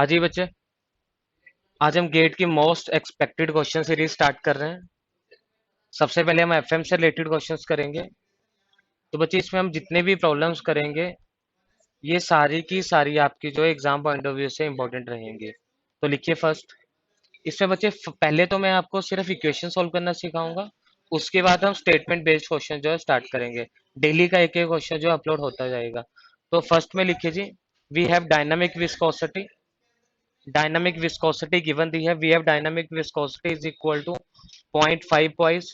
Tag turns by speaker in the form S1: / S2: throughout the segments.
S1: हाँ जी बच्चे, आज हम गेट की most expected question series start कर रहे हैं। सबसे पहले हम एफएम से रिलेटेड क्वेश्चंस करेंगे। तो बच्चे इसमें हम जितने भी प्रॉब्लम्स करेंगे ये सारी की सारी आपकी जो एग्जाम पॉइंट ऑफ व्यू से इंपॉर्टेंट रहेंगी। तो लिखिए फर्स्ट। इसमें बच्चे पहले तो मैं आपको सिर्फ इक्वेशन सॉल्व करना सिखाऊंगा। उसके बाद हम स्टेटमेंट बेस्ड क्वेश्चन जो है स्टार्ट करेंगे। डेली का एक एक क्वेश्चन जो अपलोड होता जाएगा। तो फर्स्ट में लिखिए जी, we have dynamic viscosity. Dynamic viscosity given the है, we have dynamic viscosity is equal to 0.5 poise.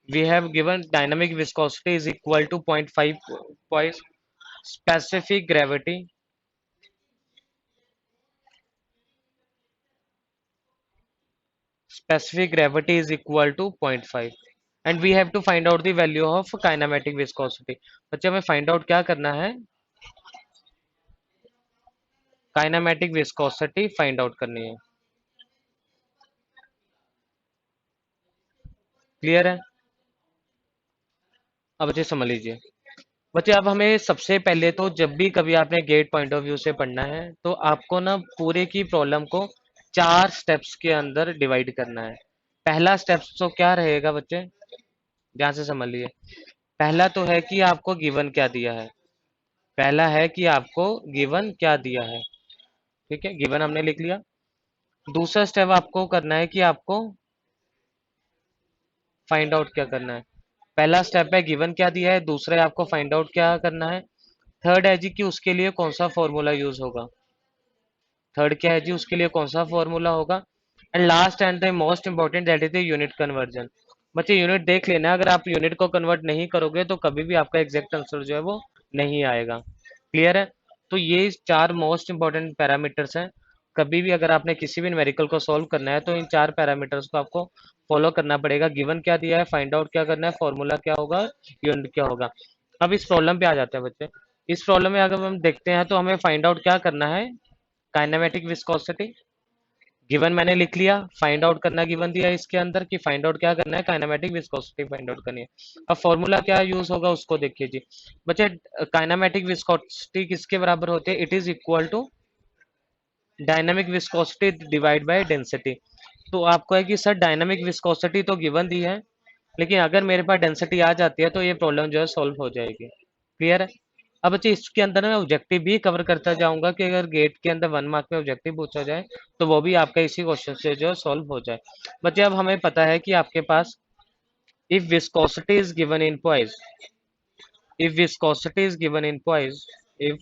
S1: We have given dynamic viscosity is equal to 0.5 poise. Specific gravity is equal to 0.5 and we have to find out the value of kinematic viscosity. बच्चे हमें find out क्या करना है? Kinematic viscosity find out करनी है। Clear है? अब बच्चे समझ लीजिए। बच्चे अब हमें सबसे पहले तो जब भी कभी आपने गेट पॉइंट ऑफ व्यू से पढ़ना है तो आपको ना पूरे की प्रॉब्लम को 4 स्टेप्स के अंदर डिवाइड करना है। पहला स्टेप तो क्या रहेगा बच्चे, ध्यान से समझ लिए। पहला तो है कि आपको गिवन क्या दिया है। पहला है कि आपको गिवन क्या दिया है। ठीक है, गिवन हमने लिख लिया। दूसरा स्टेप आपको करना है कि आपको फाइंड आउट क्या करना है। पहला स्टेप है गिवन क्या दिया है, दूसरा है आपको फाइंड आउट क्या करना है। थर्ड है जी कि उसके लिए कौन सा फॉर्मूला यूज होगा। थर्ड क्या है जी, उसके लिए कौन सा फॉर्मूला होगा। And last and the most important that is the unit conversion. बच्चे यूनिट देख लेना, अगर आप यूनिट को कन्वर्ट नहीं करोगे तो कभी भी आपका एग्जैक्ट आंसर जो है वो नहीं आएगा। क्लियर है? तो ये 4 मोस्ट इंपॉर्टेंट पैरामीटर्स हैं। कभी भी अगर आपने किसी भी न्यूमेरिकल को सॉल्व करना है तो इन 4 पैरामीटर्स को आपको फॉलो करना पड़ेगा। गिवन क्या दिया है, फाइंड आउट क्या करना है, फॉर्मूला क्या होगा, यूनिट क्या होगा। अब इस प्रॉब्लम पे आ जाते हैं बच्चे। इस प्रॉब्लम में अगर हम देखते हैं तो हमें फाइंड आउट क्या करना है, काइनेमेटिक विस्कोसिटी। गिवन मैंने लिख लिया, फाइंड आउट करना गिवन दिया इसके अंदर कि फाइंड आउट क्या करना है, काइनेमेटिक विस्कोसिटी फाइंड आउट करनी है। अब फॉर्मूला क्या यूज होगा उसको देखिए जी। बच्चे काइनेमेटिक विस्कोसिटी किसके बराबर होती है, it is equal to dynamic viscosity divide by density. तो आपको है कि सर डायनामिक विस्कोसिटी तो गिवन दी है, लेकिन अगर मेरे पास डेंसिटी आ जाती है तो ये प्रॉब्लम जो है सॉल्व हो जाएगी। क्लियर है? अब बच्चे इसके अंदर मैं ऑब्जेक्टिव भी कवर करता जाऊंगा कि अगर गेट के अंदर 1 मार्क में ऑब्जेक्टिव पूछा जाए तो वो भी आपका इसी क्वेश्चन से जो सॉल्व हो जाए। बच्चे अब हमें पता है कि आपके पास if viscosity is given in poise, if viscosity is given in poise, if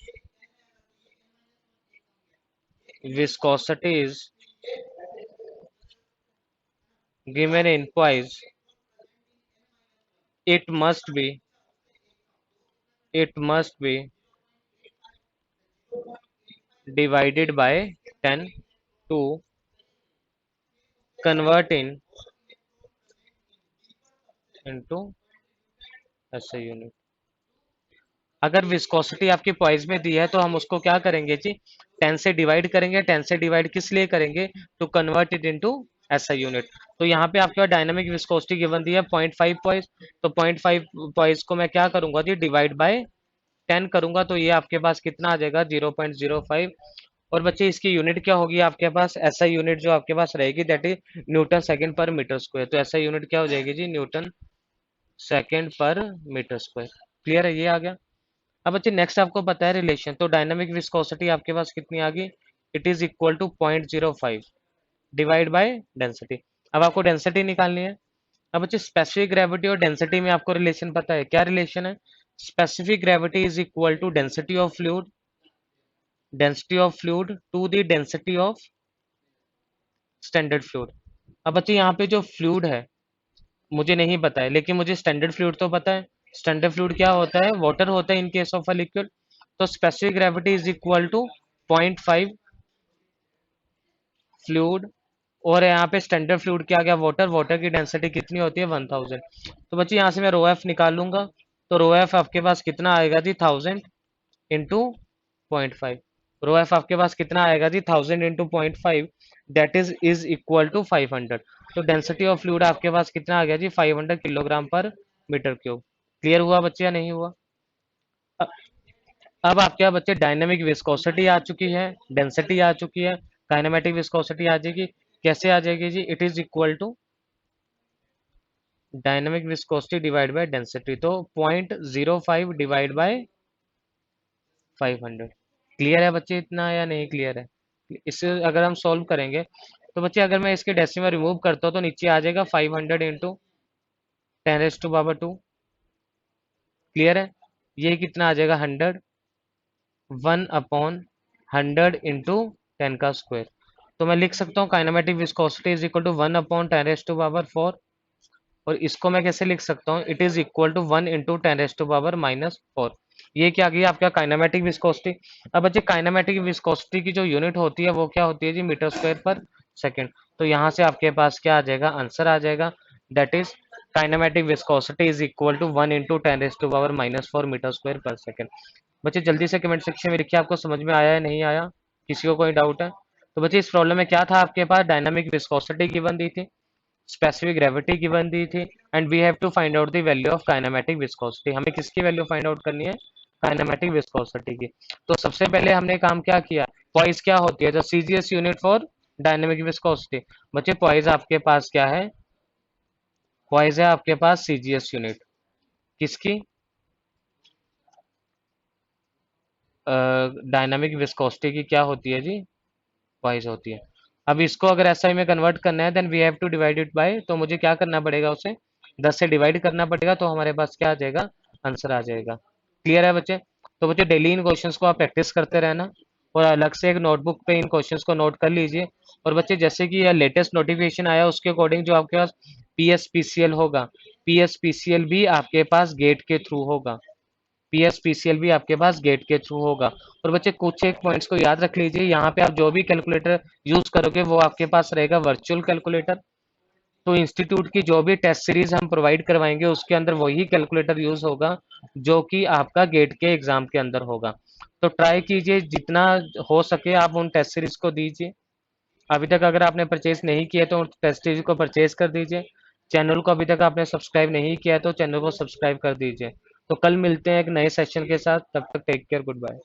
S1: viscosity is given in poise, it must be, it must be divided by 10 to convert into SI unit. अगर viscosity आपकी poise में दी है तो हम उसको क्या करेंगे जी, 10 से डिवाइड करेंगे। 10 से डिवाइड किस लिए करेंगे, to convert it into SI unit. तो यहाँ पे आपके पास डायनामिक विस्कोसिटी गिवन दी है 0.5 पॉइज। तो 0.5 पॉइज को मैं क्या करूंगा जी, डिवाइड बाय 10 करूंगा तो ये आपके पास कितना आ जाएगा, 0.05। और बच्चे इसकी यूनिट क्या होगी आपके पास, एसआई यूनिट जो आपके पास रहेगी दैट इज न्यूटन सेकंड पर मीटर स्क्वायर। तो एसआई यूनिट क्या हो जाएगी जी, न्यूटन सेकंड पर मीटर स्क्वायर। क्लियर है? ये आ गया। अब बच्चे नेक्स्ट आपको पता है रिलेशन, तो डायनामिक विस्कोसिटी आपके पास कितनी आ गई, it is equal to 0.05 divide by density. अब आपको डेंसिटी निकालनी है। अब बच्चे स्पेसिफिक ग्रेविटी और डेंसिटी में आपको रिलेशन पता है, क्या रिलेशन है, specific gravity is equal to density of fluid, density of fluid to the density of standard fluid. अब बच्चे यहाँ पे जो फ्लूइड है मुझे नहीं पता है, लेकिन मुझे स्टैंडर्ड फ्लूइड तो पता है। स्टैंडर्ड फ्लूइड क्या होता है, वाटर होता है in case of a liquid. तो specific gravity is equal to 0.5 fluid, और यहाँ पे स्टैंडर्ड फ्लूइड क्या आ गया, वाटर। वाटर की डेंसिटी कितनी होती है, 1000। तो बच्चे यहाँ से मैं रो एफ निकाल लूंगा। तो रो एफ आपके पास कितना आएगा जी, 1000 इंटू 0.5। रो एफ आपके पास कितना आएगा जी, 1000 into 0.5, that is equal to 500। तो डेंसिटी ऑफ फ्लूइड आपके पास कितना आ गया जी, 500 किलोग्राम पर मीटर क्यूब। क्लियर हुआ बच्चे या नहीं हुआ? अब आपके यहाँ बच्चे डायनेमिक विस्कोसिटी आ चुकी है, डेंसिटी आ चुकी है, काइनेमेटिक विस्कोसिटी आ जाएगी। कैसे आ जाएगी जी? It is equal to dynamic viscosity divide by density, तो 0.05 डिवाइड बाय 500। क्लियर है बच्चे इतना या नहीं क्लियर है? इसे अगर हम सॉल्व करेंगे तो बच्चे अगर मैं इसके डेसिमल रिमूव करता हूँ तो नीचे आ जाएगा 500 इंटू 10⁻²। क्लियर है? ये कितना आ जाएगा 100, 1/100 इंटू 10 का स्क्वायर। तो मैं लिख सकता हूँ kinematic viscosity is equal to 1/10⁻⁴। और इसको मैं कैसे लिख सकता हूँ? It is equal to 1 into 10⁻⁻⁴। ये क्या आ गया आपका काइनेमेटिक विस्कोसिटी। अब बच्चे काइनेमेटिक विस्कोसिटी की जो यूनिट होती है वो क्या होती है जी? मीटर स्क्वायर पर सेकेंड। तो यहाँ से आपके पास क्या आ जाएगा? आंसर आ जाएगा, that is kinematic viscosity is equal to 1 into 10⁻⁻⁴ metre square पर सेकेंड। बच्चे जल्दी से कमेंट सेक्शन में लिखिए आपको समझ में आया है नहीं आया, किसी को कोई डाउट है? तो बच्चे इस प्रॉब्लम में क्या था आपके पास? डायनामिक विस्कोसिटी गिवन दी थी, स्पेसिफिक ग्रेविटी गिवन दी थी, and we have to find out the value of kinematic viscosity. हमें किसकी वैल्यू फाइंड आउट करनी है? काइनेमेटिक विस्कोसिटी की। तो सबसे पहले हमने काम क्या किया? पॉइस क्या होती है? The CGS unit for dynamic viscosity. बच्चे पॉइस आपके पास क्या है? पॉइस है आपके पास सीजीएस यूनिट किसकी? डायनामिक विस्कोसिटी की क्या होती है जी? पॉइस होती है। अब इसको अगर एसआई में कन्वर्ट करना है then we have to divide it by, तो मुझे क्या करना पड़ेगा? उसे 10 से डिवाइड करना पड़ेगा, तो हमारे पास क्या आ जाएगा? आंसर आ जाएगा। क्लियर है बच्चे? तो बच्चे डेली इन क्वेश्चंस को आप प्रैक्टिस करते रहना और अलग से एक नोटबुक पे इन क्वेश्चंस को नोट कर लीजिए। और बच्चे जैसे कि यह लेटेस्ट नोटिफिकेशन आया उसके अकॉर्डिंग जो आपके पास पीएसपीसीएल होगा, पीएसपीसीएल भी आपके पास गेट के थ्रू होगा, पीएसपीसीएल भी आपके पास गेट के थ्रू होगा। और बच्चे कुछ एक पॉइंट्स को याद रख लीजिए, यहाँ पे आप जो भी कैलकुलेटर यूज करोगे वो आपके पास रहेगा वर्चुअल कैलकुलेटर। तो इंस्टीट्यूट की जो भी टेस्ट सीरीज हम प्रोवाइड करवाएंगे उसके अंदर वही कैलकुलेटर यूज होगा जो कि आपका गेट के एग्जाम के अंदर होगा। तो ट्राई कीजिए जितना हो सके आप उन टेस्ट सीरीज को दीजिए। अभी तक अगर आपने परचेज नहीं किया तो टेस्ट सीरीज को परचेज कर दीजिए। चैनल को अभी तक आपने सब्सक्राइब नहीं किया तो चैनल को सब्सक्राइब कर दीजिए। तो कल मिलते हैं एक नए सेशन के साथ, तब तक टेक केयर, गुड बाय।